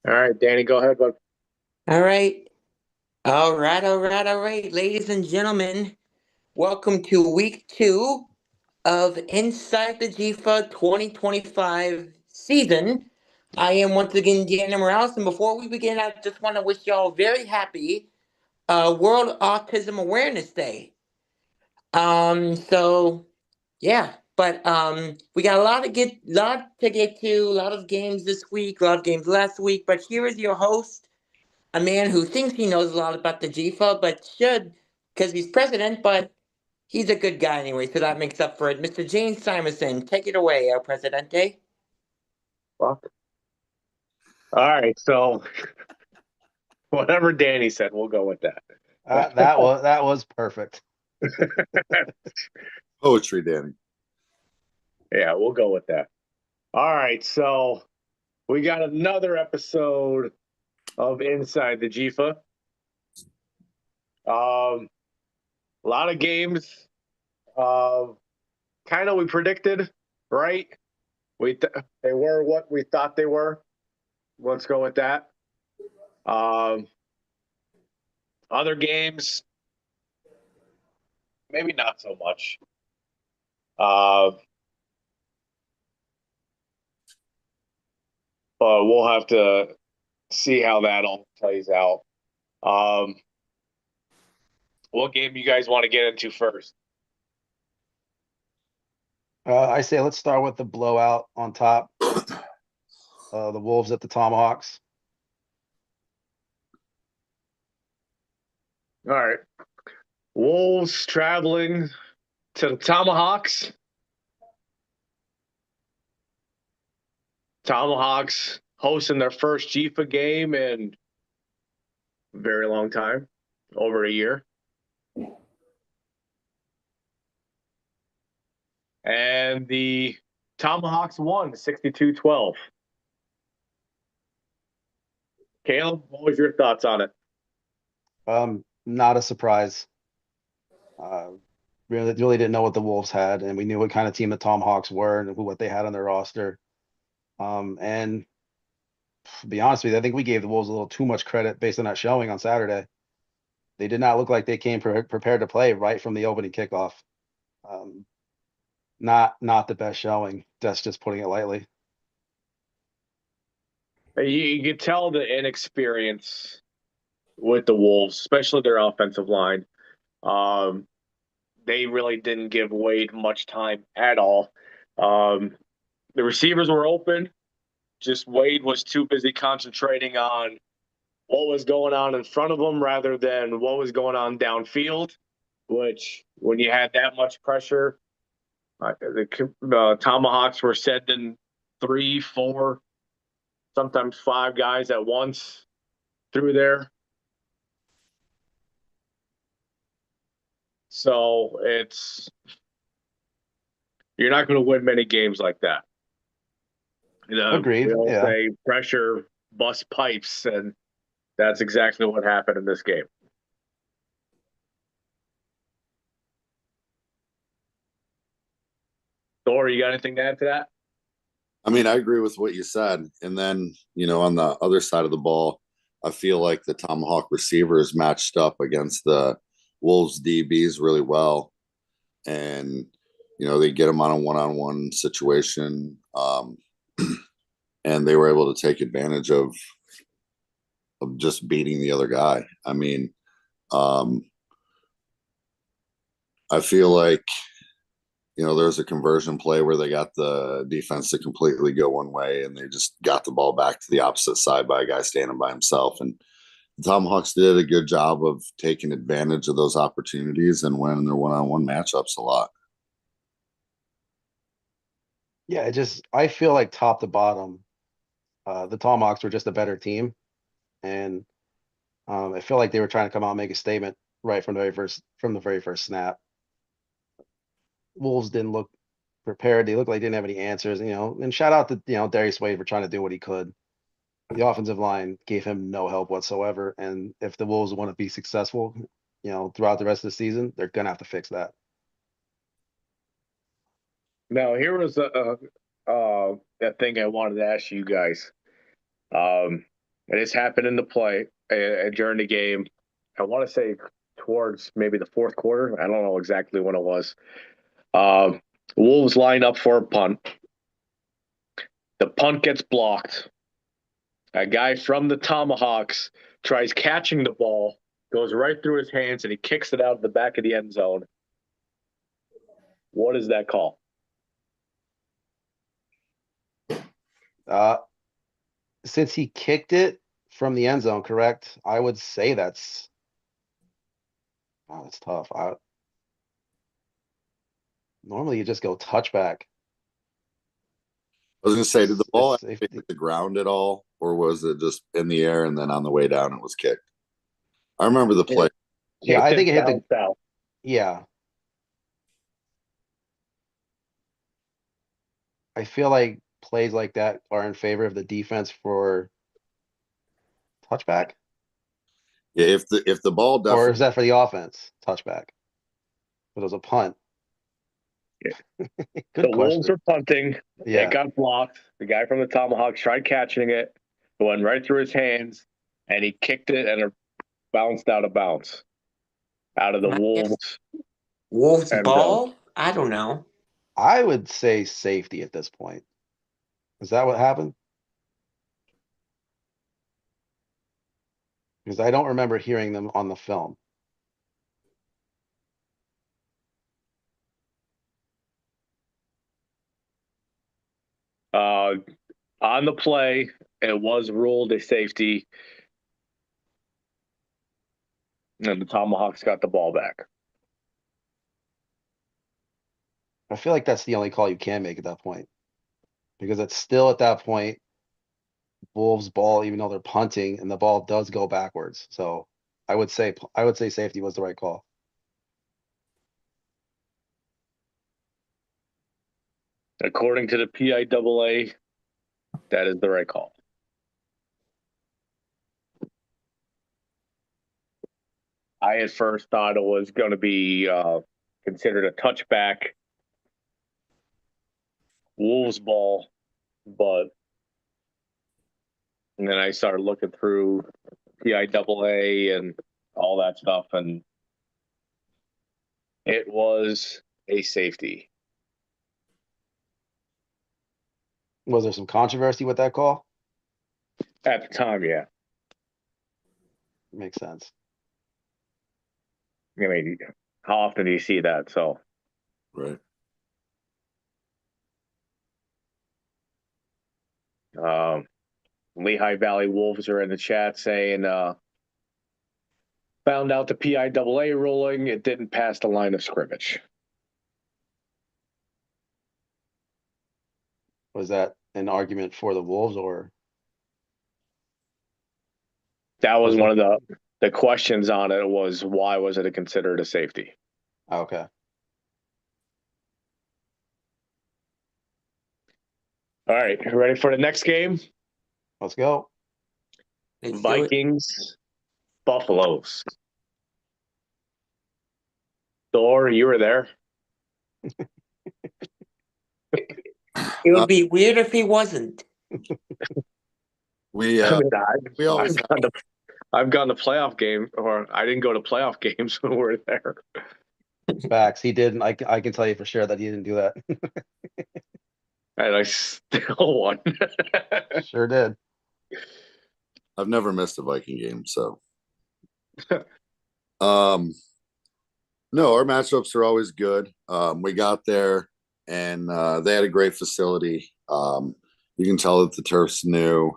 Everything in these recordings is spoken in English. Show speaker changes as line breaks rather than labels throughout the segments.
All right, Danny, go ahead, bud.
All right. All right. Ladies and gentlemen, welcome to week two of Inside the GFA 2025 season. I am once again Deanna Morales, and before we begin, I just want to wish y'all a very happy World Autism Awareness Day. So yeah, but we got lot to get to, a lot of games this week, a lot of games last week, but here is your host, a man who thinks he knows a lot about the GFA, but should, because he's president, but he's a good guy anyway, so that makes up for it. Mr. James Simonson, take it away, El Presidente.
Fuck. All right, so whatever Danny said, we'll go with that.
That was perfect.
Poetry, Danny.
Yeah, we'll go with that. All right, so we got another episode of Inside the GFA. A lot of games. Kind of we predicted, right? They were what we thought they were. Let's go with that. Um, Other games, maybe not so much. Uh, but we'll have to see how that all plays out. Um, what game you guys want to get into first?
I say let's start with the blowout on top. The Wolves at the Tomahawks.
All right. Wolves traveling to the Tomahawks. Tomahawks hosting their first GFA game in a very long time, over a year. And the Tomahawks won 62-12. Caleb, what was your thoughts on it?
Not a surprise. Really didn't know what the Wolves had, and we knew what kind of team the Tomahawks were and what they had on their roster. And to be honest with you, I think we gave the Wolves a little too much credit based on that showing on Saturday. They did not look like they came prepared to play right from the opening kickoff. Um, not the best showing. That's just putting it lightly.
You could tell the inexperience with the Wolves, especially their offensive line. Um, they really didn't give Wade much time at all. Um, the receivers were open. Just Wade was too busy concentrating on what was going on in front of him rather than what was going on downfield, which when you had that much pressure, the Tomahawks were sending three, four, sometimes five guys at once through there. So you're not going to win many games like that. We
Agreed.
all
Yeah.
say pressure bust pipes, and that's exactly what happened in this game. Thor, you got anything to add to that?
I mean, I agree with what you said. And then, on the other side of the ball, I feel like the Tomahawk receivers matched up against the Wolves DBs really well. And, they get them on a one-on-one situation. And they were able to take advantage of just beating the other guy. I mean, um, I feel like there was a conversion play where they got the defense to completely go one way and they just got the ball back to the opposite side by a guy standing by himself. And the Tomahawks did a good job of taking advantage of those opportunities and winning their one-on-one matchups a lot.
Yeah, I feel like top to bottom, the Tomahawks were just a better team, and I feel like they were trying to come out and make a statement right from the very first snap. Wolves didn't look prepared. They looked like they didn't have any answers, And shout out to Darius Wade for trying to do what he could. The offensive line gave him no help whatsoever, and if the Wolves want to be successful, throughout the rest of the season, they're gonna have to fix that.
Now, here was a thing I wanted to ask you guys. Um, and this happened in the play during the game. I want to say towards maybe the fourth quarter. I don't know exactly when it was. Wolves line up for a punt. The punt gets blocked. A guy from the Tomahawks tries catching the ball, goes right through his hands, and he kicks it out of the back of the end zone. What is that call?
Since he kicked it from the end zone, correct? I would say that's tough. Normally you just go touchback.
I was gonna say, did the ball
It's
hit the ground at all, or was it just in the air and then on the way down it was kicked? I remember the play.
Yeah, I think it hit the.
Bounced out.
Yeah. I feel like plays like that are in favor of the defense for touchback,
Yeah, if the ball
or
definitely
is that for the offense? Touchback. But it was a punt.
The
Good
Wolves
question.
are punting. It
Yeah.
got blocked. The guy from the Tomahawks tried catching it. It went right through his hands, and he kicked it, and it bounced out of bounds. Out of the
I guess
Wolves
Wolves
end zone.
ball? I don't know.
I would say safety at this point. Is that what happened? Because I don't remember hearing them on the film.
On the play, it was ruled a safety, and the Tomahawks got the ball back.
I feel like that's the only call you can make at that point. Because it's still at that point, Wolves ball, even though they're punting, and the ball does go backwards. So I would say safety was the right call.
According to the PIAA, that is the right call. I at first thought it was going to be considered a touchback Wolves ball, but and then I started looking through PIAA and all that stuff, and it was a safety.
Was there some controversy with that call?
At the time, yeah.
Makes sense.
I mean, how often do you see that? So,
right.
Lehigh Valley Wolves are in the chat saying, found out the PIAA ruling, it didn't pass the line of scrimmage.
Was that an argument for the Wolves or?
That was
Was
one of the questions on it was why was it considered a safety?
Okay.
All right, ready for the next game?
Let's go.
Let's do it.
Vikings, Buffaloes. Thor, you were there.
It would be weird if he wasn't.
We
I mean,
we always
I've gone to playoff game, or I didn't go to playoff games when we were there.
Facts. He didn't. I can tell you for sure that he didn't do that.
And I still won.
Sure did.
I've never missed a Viking game, so no, our matchups are always good. We got there and they had a great facility. You can tell that the turf's new.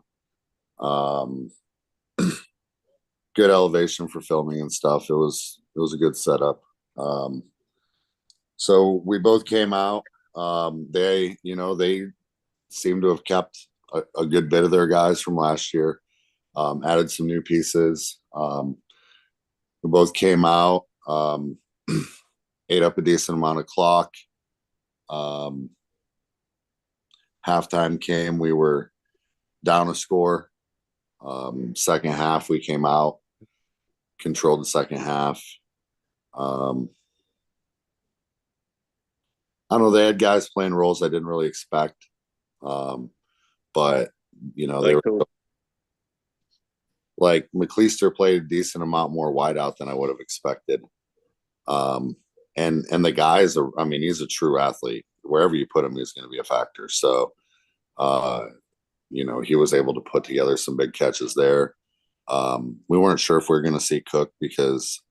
Good elevation for filming and stuff. It was a good setup. So we both came out. They seem to have kept a good bit of their guys from last year. Added some new pieces. We both came out, ate up a decent amount of clock. Halftime came, we were down a score. Second half, we came out, controlled the second half. I don't know, they had guys playing roles I didn't really expect. But, they were. like McLeister played a decent amount more wideout than I would have expected. And the guy's I mean, he's a true athlete. Wherever you put him, he's going to be a factor. So, you know, he was able to put together some big catches there. We weren't sure if we were going to see Cook because,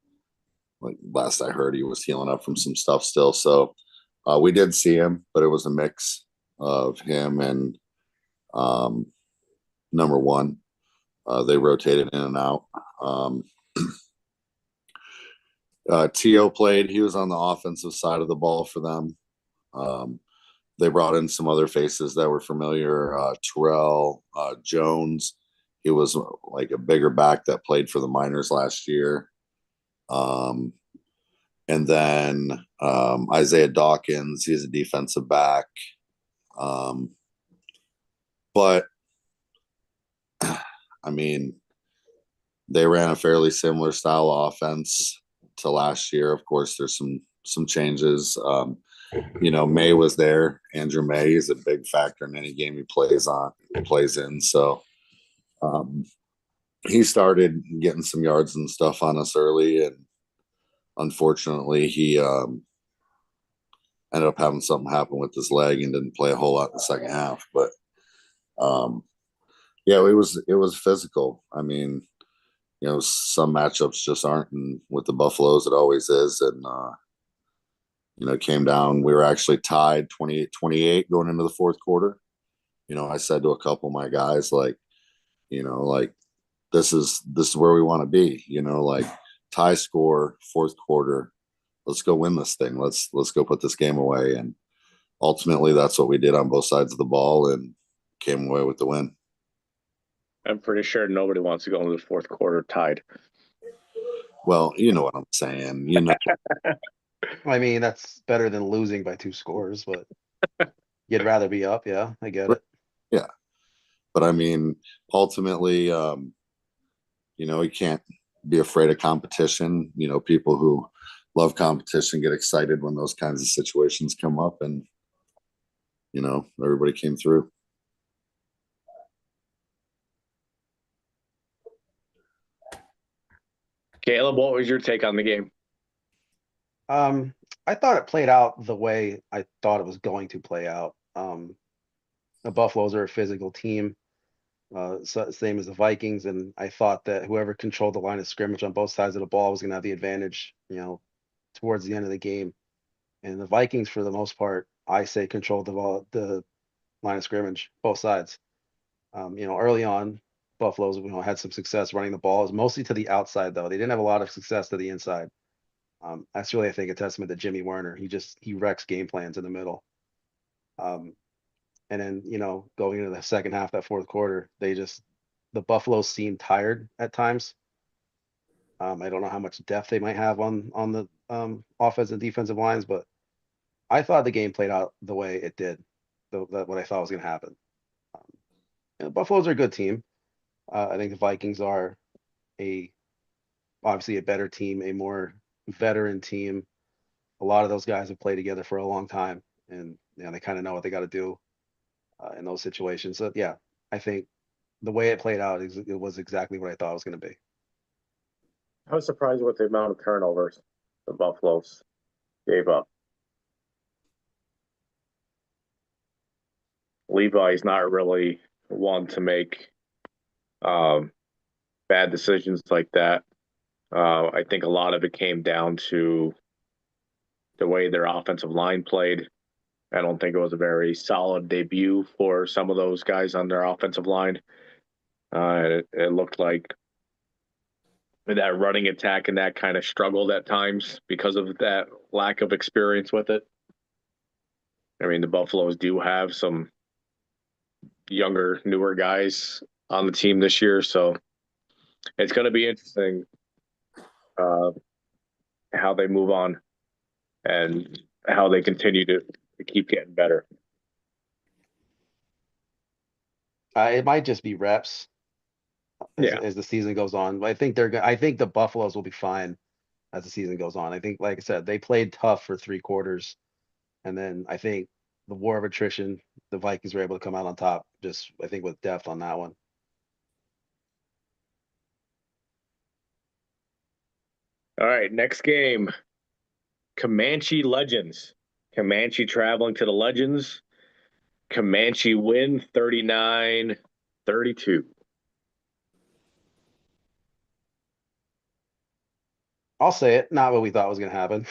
like last I heard, he was healing up from some stuff still. So we did see him, but it was a mix of him and number one. They rotated in and out. T.O. played. He was on the offensive side of the ball for them. They brought in some other faces that were familiar. Terrell Jones. He was like a bigger back that played for the Miners last year. And then Isaiah Dawkins. He's a defensive back. But I mean, they ran a fairly similar style offense to last year. Of course, there's some changes. You know, May was there. Andrew May is a big factor in any game he plays in. So he started getting some yards and stuff on us early, and unfortunately, he ended up having something happen with his leg and didn't play a whole lot in the second half. But yeah, it was physical. I mean, you know, some matchups just aren't, and with the Buffaloes, it always is. And you know, it came down. We were actually tied 28-28 going into the fourth quarter. You know, I said to a couple of my guys, like, you know, like this is where we want to be. You know, like tie score, fourth quarter. Let's go win this thing. Let's go put this game away. And ultimately, that's what we did on both sides of the ball and came away with the win.
I'm pretty sure nobody wants to go into the fourth quarter tied.
Well, you know what I'm saying. You know,
I mean, that's better than losing by 2 scores, but you'd rather be up. Yeah, I get it.
Yeah. But I mean, ultimately, you know, you can't be afraid of competition. You know, people who love competition get excited when those kinds of situations come up, and, you know, everybody came through.
Caleb, what was your take on the game?
I thought it played out the way I thought it was going to play out. The Buffaloes are a physical team, same as the Vikings, and I thought that whoever controlled the line of scrimmage on both sides of the ball was going to have the advantage, you know, towards the end of the game. And the Vikings, for the most part, I say controlled the line of scrimmage, both sides. You know, early on, Buffaloes, you know, had some success running the ball. It was mostly to the outside, though. They didn't have a lot of success to the inside. That's really, I think, a testament to Jimmy Werner. He wrecks game plans in the middle. And then, you know, going into the second half, that fourth quarter, the Buffaloes seemed tired at times. I don't know how much depth they might have on the offensive and defensive lines, but I thought the game played out the way it did, what I thought was going to happen. The Buffaloes are a good team. I think the Vikings are obviously a better team, a more veteran team. A lot of those guys have played together for a long time, and you know, they kind of know what they got to do in those situations. So yeah, I think the way it played out it was exactly what I thought it was going to be.
I was surprised with the amount of turnovers the Buffaloes gave up. Levi's not really one to make bad decisions like that. I think a lot of it came down to the way their offensive line played. I don't think it was a very solid debut for some of those guys on their offensive line. It looked like that running attack and that kind of struggled at times because of that lack of experience with it. I mean, the Buffaloes do have some younger, newer guys on the team this year, so it's going to be interesting how they move on and how they continue to keep getting better.
It might just be reps
Yeah.
as the season goes on. I think I think the Buffaloes will be fine as the season goes on. I think, like I said, they played tough for 3 quarters, and then I think the war of attrition, the Vikings were able to come out on top. Just I think with depth on that one.
All right, next game. Comanche Legends. Comanche traveling to the Legends. Comanche win 39-32.
I'll say it. Not what we thought was going to happen.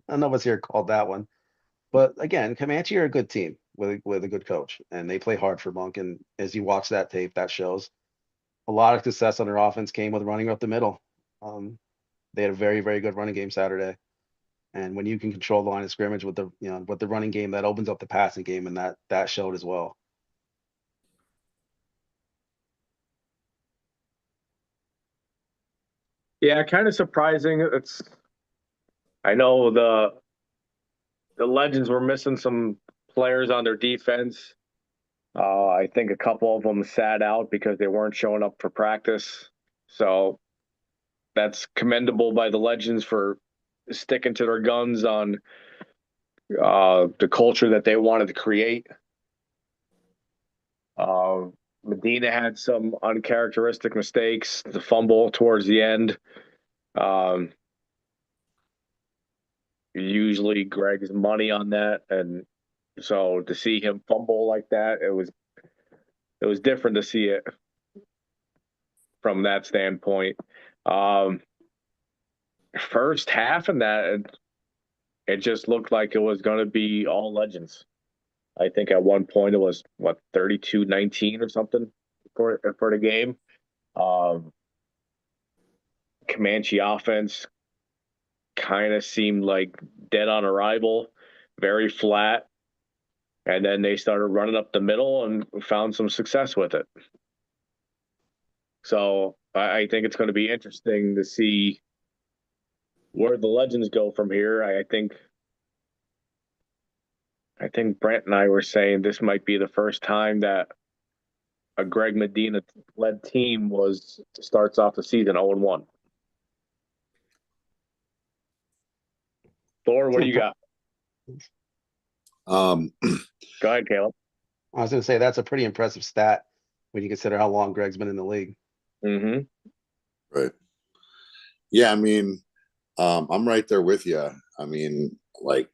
None of us here called that one. But again, Comanche are a good team with a good coach, and they play hard for Monk. And as you watch that tape, that shows a lot of success on their offense came with running up the middle. They had a very, very good running game Saturday. And when you can control the line of scrimmage with the running game, that opens up the passing game, and that showed as well.
Yeah, kind of surprising. I know the Legends were missing some players on their defense. I think a couple of them sat out because they weren't showing up for practice. So that's commendable by the Legends for sticking to their guns on the culture that they wanted to create. Medina had some uncharacteristic mistakes, the fumble towards the end. Usually Greg's money on that, and so to see him fumble like that, it was different to see it from that standpoint. First half in that, it just looked like it was going to be all Legends. I think at one point it was 32-19 or something for the game. Comanche offense kind of seemed like dead on arrival, very flat, and then they started running up the middle and found some success with it. So I think it's going to be interesting to see where the Legends go from here. I think Brent and I were saying this might be the first time that a Greg Medina led team starts off the season 0-1. Thor, what do you got? Go ahead, Caleb.
I was going to say that's a pretty impressive stat when you consider how long Greg's been in the league.
Mm-hmm.
Right. Yeah, I mean, I'm right there with you. I mean, like,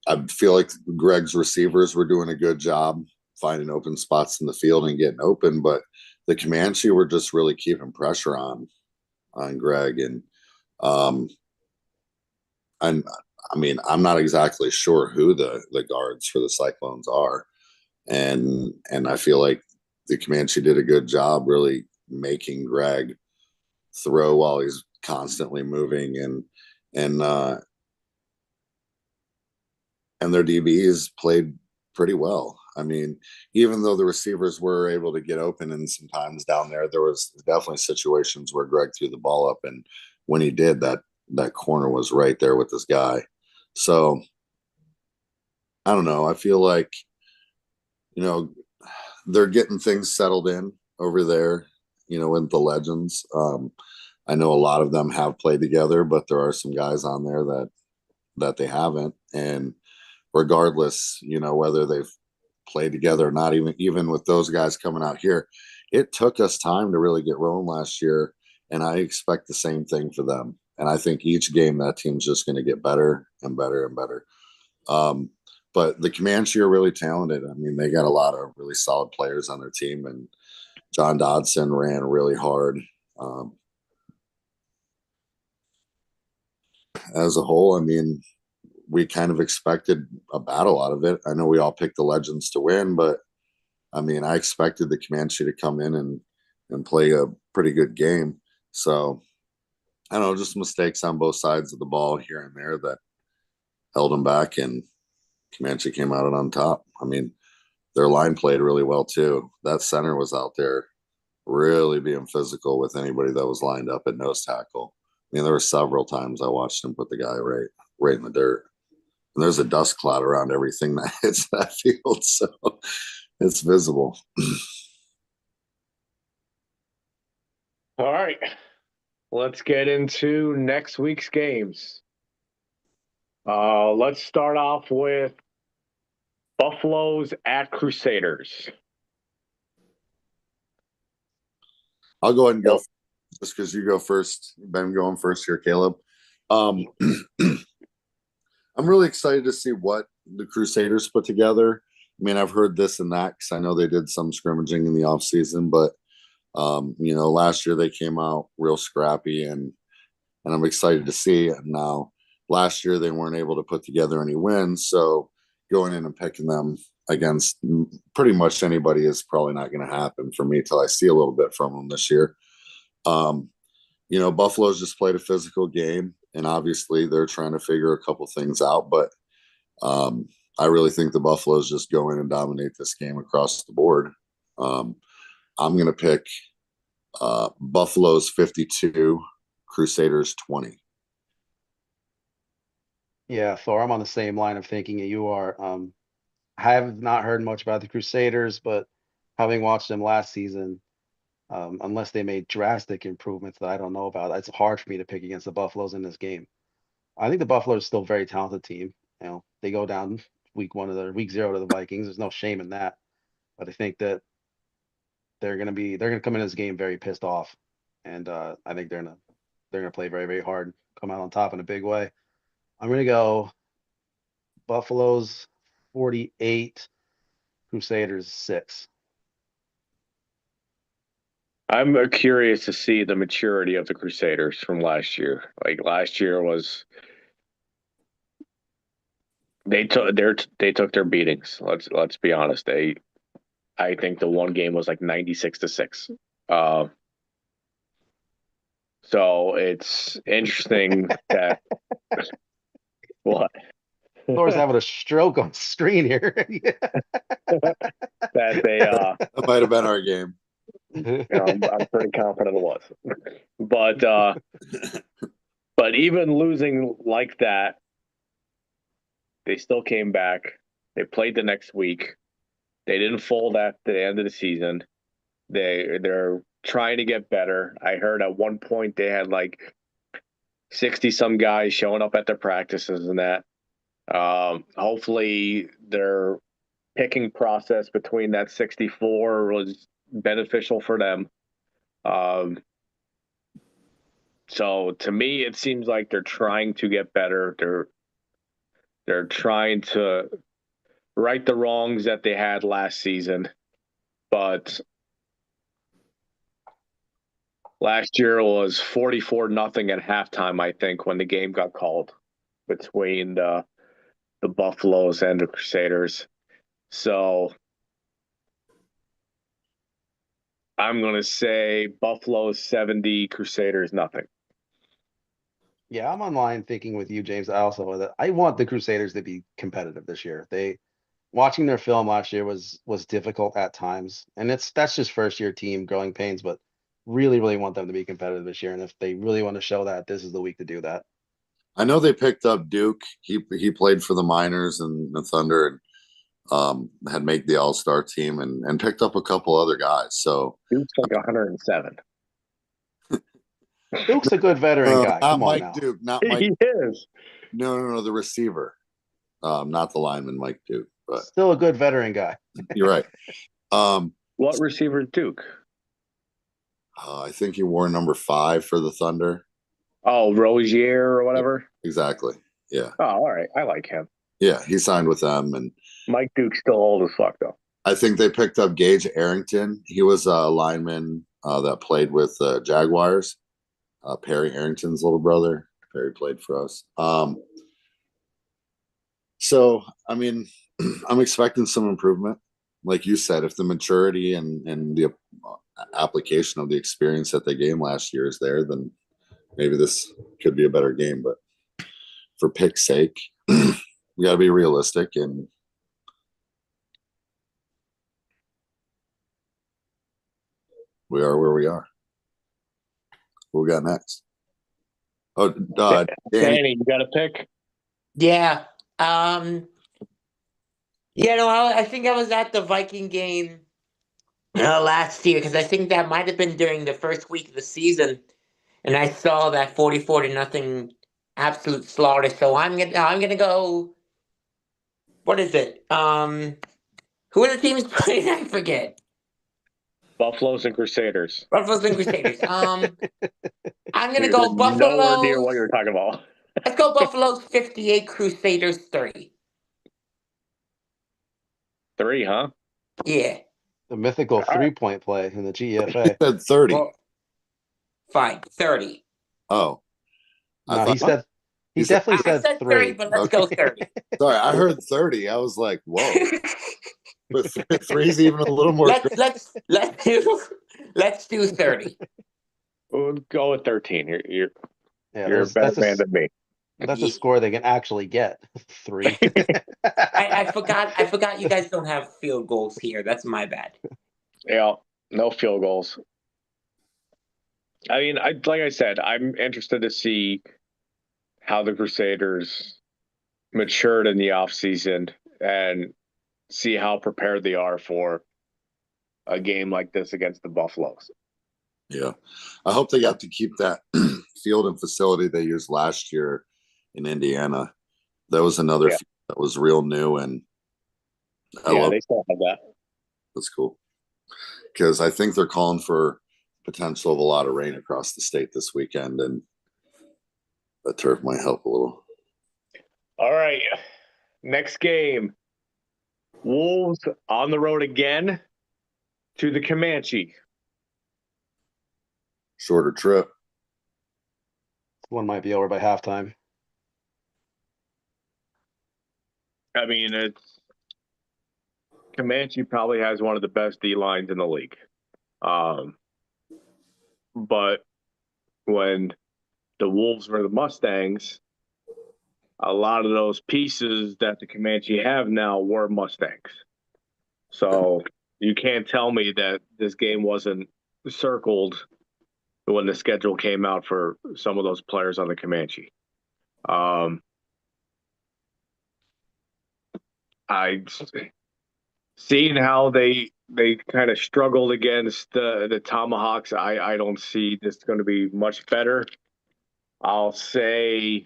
I feel like Greg's receivers were doing a good job finding open spots in the field and getting open, but the Comanche were just really keeping pressure on Greg. And I mean, I'm not exactly sure who the guards for the Cyclones are, and I feel like the Comanche did a good job really making Greg throw while he's constantly moving, and their DBs played pretty well. I mean, even though the receivers were able to get open and sometimes down there was definitely situations where Greg threw the ball up, and when he did, that corner was right there with this guy. So I don't know. I feel like, they're getting things settled in over there, with the Legends. I know a lot of them have played together, but there are some guys on there that they haven't. And regardless, whether they've played together or not, even with those guys coming out here, it took us time to really get rolling last year. And I expect the same thing for them. And I think each game that team's just going to get better and better and better. But the Comanche are really talented. I mean, they got a lot of really solid players on their team, and John Dodson ran really hard. As a whole, I mean, we kind of expected a battle out of it. I know we all picked the Legends to win, but I mean, I expected the Comanche to come in and play a pretty good game. So I don't know, just mistakes on both sides of the ball here and there that held them back, and Comanche came out on top. I mean, their line played really well too. That center was out there really being physical with anybody that was lined up at nose tackle. I mean, there were several times I watched him put the guy right in the dirt. And there's a dust cloud around everything that hits that field, so it's visible.
All right. Let's get into next week's games. Let's start off with Buffaloes at Crusaders.
I'll go ahead and go. just because you go first, Ben going first here, Caleb. I'm really excited to see what the Crusaders put together. I mean, I've heard this and that because I know they did some scrimmaging in the offseason, but last year they came out real scrappy, and I'm excited to see it now. Last year they weren't able to put together any wins, so going in and picking them against pretty much anybody is probably not going to happen for me till I see a little bit from them this year. Buffalo's just played a physical game, and obviously they're trying to figure a couple things out, but I really think the Buffaloes just go in and dominate this game across the board. I'm going to pick Buffalo's 52, Crusaders 20.
Yeah, Thor, I'm on the same line of thinking that you are. I have not heard much about the Crusaders, but having watched them last season, unless they made drastic improvements that I don't know about, it's hard for me to pick against the Buffaloes in this game. I think the Buffaloes are still a very talented team. They go down week 0 to the Vikings. There's no shame in that. But I think that they're gonna come in this game very pissed off, and I think they're gonna play very, very hard, come out on top in a big way. I'm gonna go Buffaloes 48, Crusaders 6.
I'm curious to see the maturity of the Crusaders from last year. Like last year was they took their beatings. Let's be honest. I think the one game was like 96-6. So it's interesting that what
Thor's having a stroke on screen here.
that they
That might have been our game.
I'm pretty confident it was. But even losing like that, they still came back. They played the next week. They didn't fold at the end of the season. They're trying to get better. I heard at one point they had like 60 some guys showing up at their practices and that. Hopefully their picking process between that 64 was beneficial for them. So to me, it seems like they're trying to get better. They're trying to right the wrongs that they had last season, but last year was 44-0 at halftime, I think, when the game got called between the Buffaloes and the Crusaders. So I'm going to say Buffalo 70, Crusaders nothing.
Yeah, I'm online thinking with you, James. I want the Crusaders to be competitive this year. Watching their film last year was difficult at times, and that's just first year team growing pains, but really, really want them to be competitive this year. And if they really want to show that, this is the week to do that.
I know they picked up Duke. He played for the Miners and the Thunder, and had made the All-Star team, and picked up a couple other guys. So
Duke's like 107.
Duke's a good veteran guy.
Not
Come on
Mike
now.
Duke. Not Mike.
He is.
No, the receiver. Not the lineman, Mike Duke. But
Still a good veteran guy.
you're right.
What receiver is Duke?
I think he wore number 5 for the Thunder.
Oh, Rozier or whatever?
Exactly. Yeah.
Oh, all right. I like him.
Yeah, he signed with them, and
Mike Duke's still old as fuck, though.
I think they picked up Gage Arrington. He was a lineman that played with Jaguars. Perry Arrington's little brother. Perry played for us. So, I mean, I'm expecting some improvement. Like you said, if the maturity and the application of the experience that they gained last year is there, then maybe this could be a better game. But for pick's sake, we got to be realistic, and we are where we are. What we got next? Oh,
Danny, you got a pick?
Yeah. I think I was at the Viking game last year because I think that might have been during the first week of the season, and I saw that 44-0 absolute slaughter. So I'm gonna go. What is it? Who are the teams playing? I forget.
Buffaloes and Crusaders.
Buffaloes and Crusaders. I'm gonna
You
go
had nowhere near
Buffaloes.
what you were talking about.
Let's go Buffaloes 58, Crusaders 30.
3, huh?
Yeah.
The mythical
All right.
3-point play in the
He
GEFA.
said 30.
Well, fine. 30.
Oh, I
No, he
thought
said he
he said,
definitely
I
said
said 30,
3.
but let's
Okay.
go 30.
sorry, I heard 30. I was like, whoa. But three's even a little more.
let's do 30.
We'll go with 13.
Yeah,
You're a better
that's
man than me.
that's a score they can actually get. 3.
I forgot you guys don't have field goals here. That's my bad.
Yeah, no field goals. I mean, like I said, I'm interested to see how the Crusaders matured in the offseason and see how prepared they are for a game like this against the Buffaloes.
Yeah. I hope they got to keep that field and facility they used last year in Indiana. That was another field that was real new, and
they still have that.
That's cool. Because I think they're calling for potential of a lot of rain across the state this weekend, and the turf might help a little.
All right. Next game. Wolves on the road again to the Comanche.
Shorter trip.
One might be over by halftime.
I mean, Comanche probably has one of the best D lines in the league. But when the Wolves were the Mustangs, a lot of those pieces that the Comanche have now were Mustangs. So you can't tell me that this game wasn't circled when the schedule came out for some of those players on the Comanche. I seeing how they kind of struggled against the Tomahawks. I don't see this going to be much better. I'll say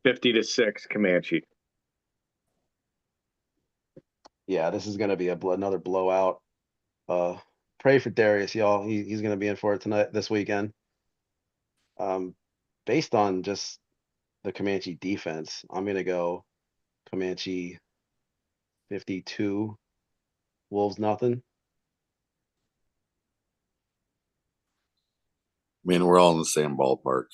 50-6 Comanche.
Yeah, this is going to be another blowout. Pray for Darius, y'all. He's going to be in for it this weekend. Based on just the Comanche defense, I'm going to go Comanche 52, Wolves nothing.
I mean, we're all in the same ballpark.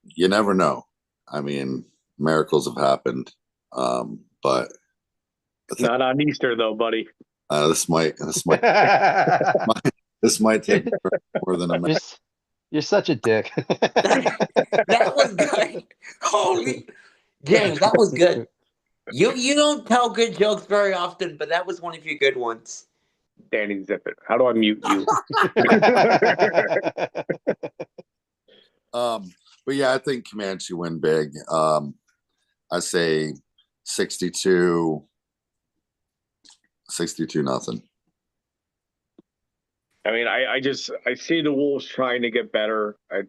You never know. I mean, miracles have happened, but
Not on Easter though, buddy.
this might this might take more than a minute.
You're such a dick.
That was good. Holy James, that was good. You don't tell good jokes very often, but that was one of your good ones.
Danny Zip it. How do I mute you?
But yeah, I think Comanche win big. I say 62 nothing.
I mean, I see the Wolves trying to get better. They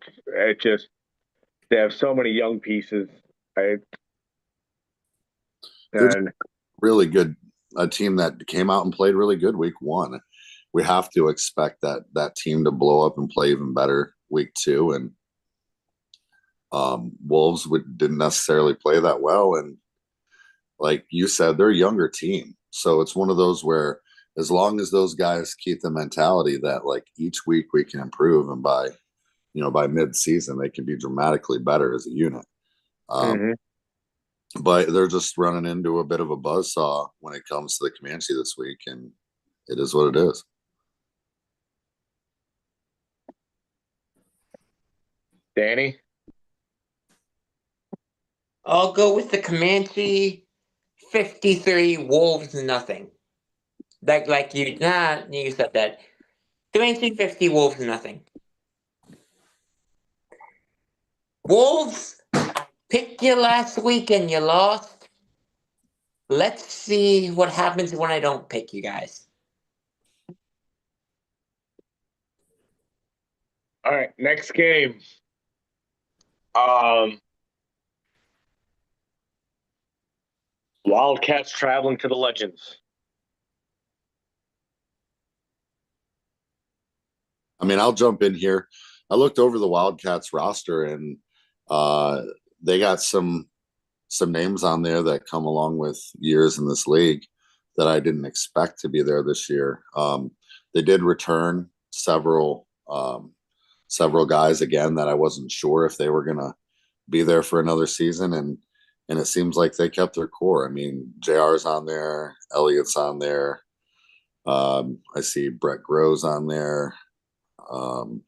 have so many young pieces. And
really good. A team that came out and played really good week 1. We have to expect that team to blow up and play even better week 2. And Wolves didn't necessarily play that well. And like you said, they're a younger team. So it's one of those where as long as those guys keep the mentality that like each week we can improve, and by mid-season they can be dramatically better as a unit. But they're just running into a bit of a buzzsaw when it comes to the Comanche this week, and it is what it is.
Danny?
I'll go with the Comanche 53, Wolves nothing. Like you said that. Comanche 50, Wolves nothing. Wolves, I picked you last week and you lost. Let's see what happens when I don't pick you guys.
All right, next game. Wildcats traveling to the Legends.
I mean, I'll jump in here. I looked over the Wildcats roster, and they got some names on there that come along with years in this league that I didn't expect to be there this year. They did return several guys again that I wasn't sure if they were gonna be there for another season, and it seems like they kept their core. I mean, JR's on there, Elliott's on there. I see Brett Groves on there. Um,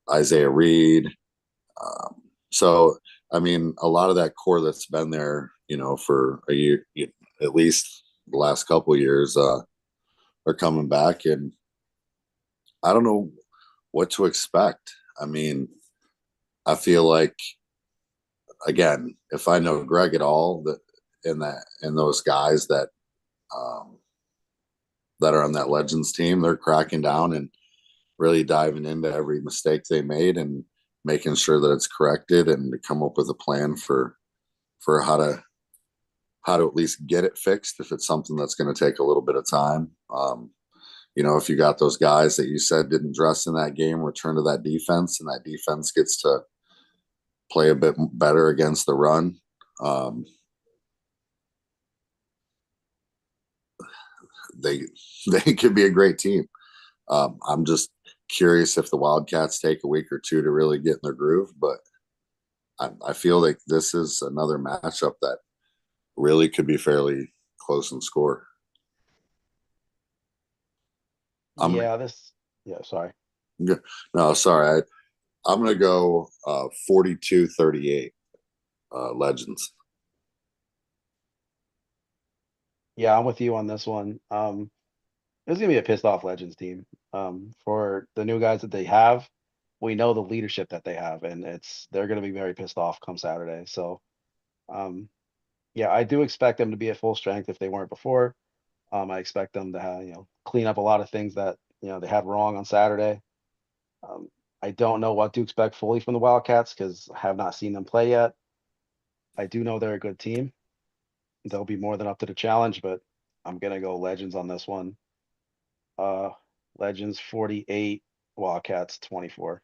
Isaiah Reed. So, I mean, a lot of that core that's been there, for a year, at least the last couple of years, are coming back, and I don't know what to expect. I mean, I feel like, again, if I know Greg at all, and those guys um, that are on that Legends team, they're cracking down and really diving into every mistake they made and making sure that it's corrected and to come up with a plan for how to at least get it fixed if it's something that's going to take a little bit of time. If you got those guys that you said didn't dress in that game, return to that defense, and that defense gets to play a bit better against the run. They could be a great team. I'm just curious if the Wildcats take a week or two to really get in their groove, but I feel like this is another matchup that really could be fairly close in score.
Sorry.
No, sorry. I'm going to go 42-38 Legends.
Yeah, I'm with you on this one. It's gonna be a pissed off Legends team. For the new guys that they have, we know the leadership that they have, and they're gonna be very pissed off come Saturday. So, um, yeah, I do expect them to be at full strength if they weren't before. I expect them to have, clean up a lot of things that, they had wrong on Saturday. Um, I don't know what to expect fully from the Wildcats because I have not seen them play yet. I do know they're a good team. They'll be more than up to the challenge, but I'm gonna go Legends on this one. Uh, Legends 48, Wildcats 24.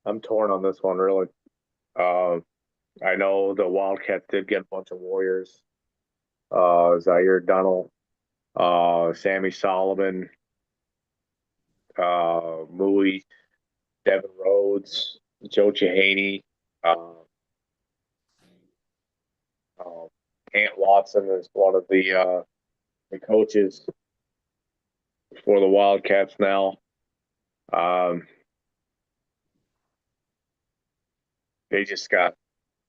I'm torn on this one, really. I know the Wildcats did get a bunch of Warriors. Zaire Dunnell, Sammy Solomon, Mui, Devin Rhodes, Joe Chahaney, uh, Ant Watson is one of the coaches for the Wildcats now. They just got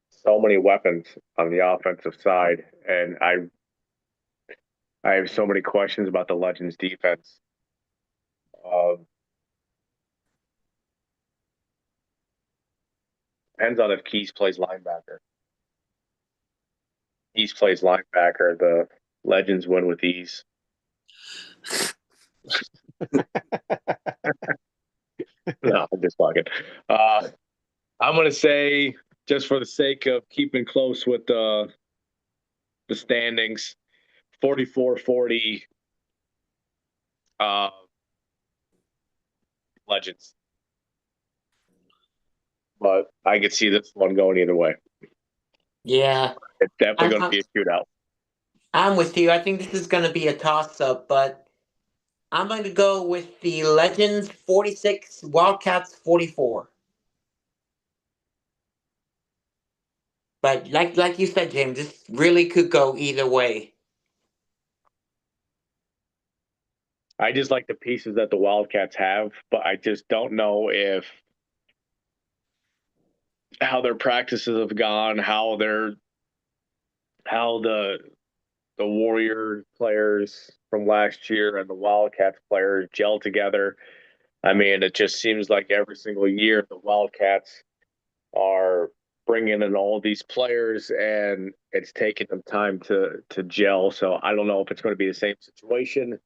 so many weapons on the offensive side, and I have so many questions about the Legends defense. Depends on if Keys plays linebacker. Keys plays linebacker. The Legends win with ease. No, I'm just fucking. I'm gonna say, just for the sake of keeping close with the standings, 44-40 Legends. But I could see this one going either way.
Yeah,
It's definitely
I'm,
going to
I'm
be a shootout.
I'm with you. I think this is going to be a toss up, but I'm going to go with the Legends 46, Wildcats 44. But like you said, James, this really could go either way.
I just like the pieces that the Wildcats have, but I just don't know if how their practices have gone, how the Warrior players from last year and the Wildcats players gel together. I mean, it just seems like every single year the Wildcats are bringing in all these players, and it's taking them time to gel. So I don't know if it's going to be the same situation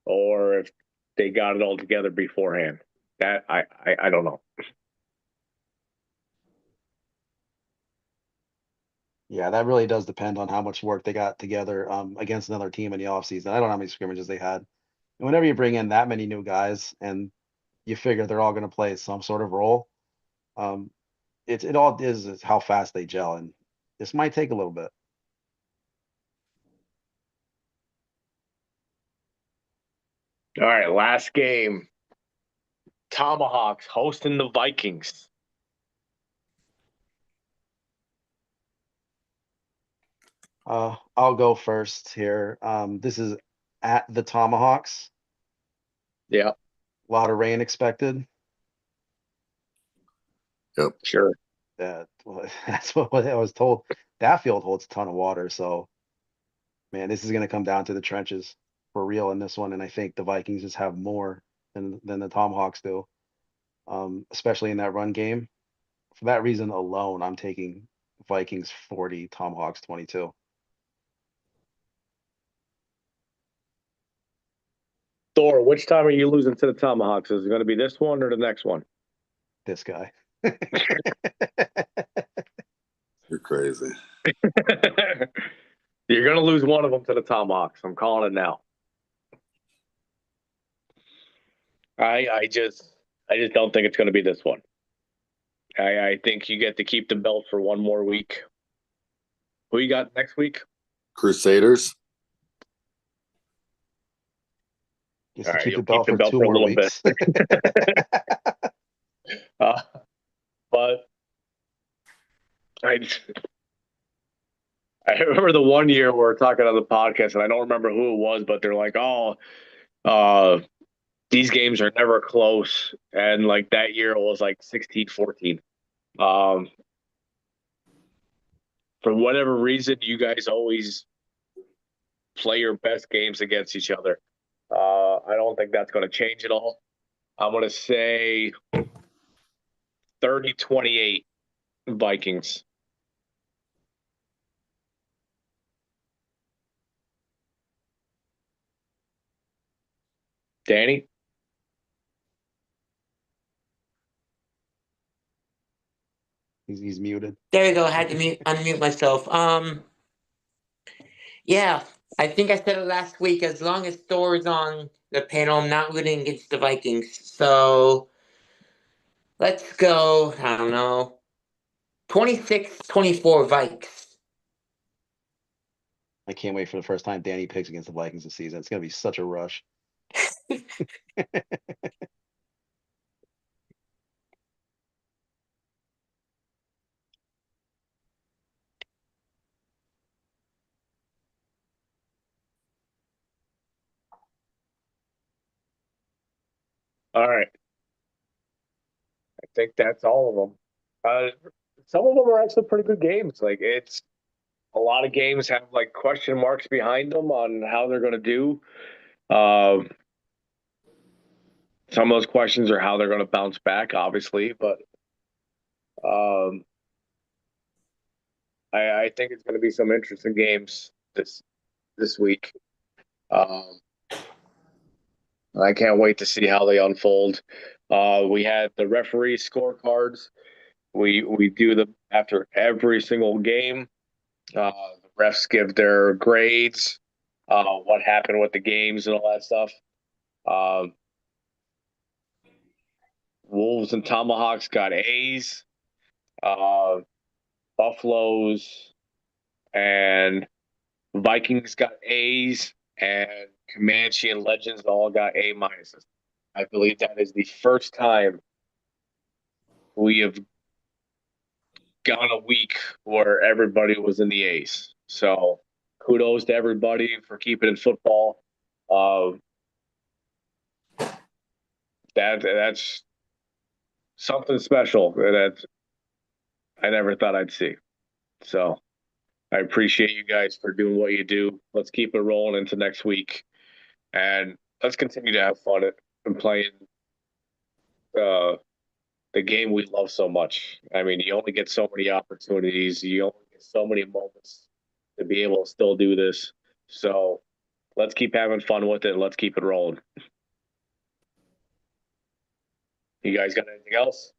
or if they got it all together beforehand. That I don't know.
Yeah, that really does depend on how much work they got together against another team in the offseason. I don't know how many scrimmages they had. And whenever you bring in that many new guys and you figure they're all going to play some sort of role, um, it all is how fast they gel, and this might take a little bit.
All right, last game. Tomahawks hosting the Vikings.
I'll go first here. This is at the Tomahawks.
Yeah,
A lot of rain expected.
Yep.
sure.
That's what I was told. That field holds a ton of water, so man, this is going to come down to the trenches for real in this one. And I think the Vikings just have more than the Tomahawks do, especially in that run game. For that reason alone, I'm taking Vikings 40, Tomahawks 22.
Thor, which time are you losing to the Tomahawks? Is it going to be this one or the next one?
This guy.
You're crazy.
You're going to lose one of them to the Tomahawks. I'm calling it now. I just don't think it's going to be this one. I think you get to keep the belt for one more week. Who you got next week?
Crusaders.
Gets
All
to
right,
keep
you'll
the belt
keep the
for
belt
2
for a
more
little bit.
weeks.
But I remember the one year we were talking on the podcast, and I don't remember who it was, but they're like, "Oh, these games are never close," and like that year it was like 16-14. For whatever reason, you guys always play your best games against each other. I don't think that's going to change at all. I'm going to say 30-28 Vikings. Danny?
He's muted.
There we go. I had to unmute myself. Yeah, I think I said it last week. As long as Thor is on the panel, I'm not rooting against the Vikings. So let's go. I don't know. 26-24 Vikes.
I can't wait for the first time Danny picks against the Vikings this season. It's going to be such a rush.
All right. I think that's all of them. Some of them are actually pretty good games. Like it's a lot of games have like question marks behind them on how they're going to do. Some of those questions are how they're going to bounce back, obviously, but I think it's going to be some interesting games this week. I can't wait to see how they unfold. We had the referee scorecards. We do them after every single game. The refs give their grades, what happened with the games and all that stuff. Wolves and Tomahawks got A's. Buffaloes and Vikings got A's, and Comanche and Legends all got A minuses. I believe that is the first time we have gone a week where everybody was in the A's. So kudos to everybody for keeping it football. That's something special that I never thought I'd see. So I appreciate you guys for doing what you do. Let's keep it rolling into next week, and let's continue to have fun and playing the game we love so much. I mean, you only get so many opportunities. You only get so many moments to be able to still do this. So let's keep having fun with it. And let's keep it rolling. You guys got anything else?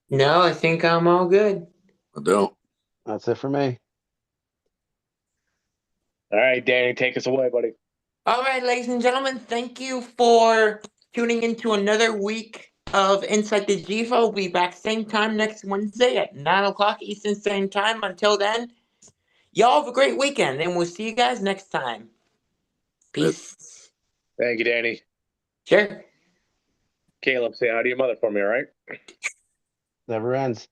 No, I think I'm all good.
I don't.
That's it for me.
All right, Danny, take us away, buddy.
All right, ladies and gentlemen, thank you for tuning into another week of Inside the GEFA. We'll be back same time next Wednesday at 9 o'clock Eastern Standard Time. Until then, y'all have a great weekend, and we'll see you guys next time. Peace.
Thank you, Danny.
Sure.
Caleb, say hi to your mother for me, all right?
Never ends.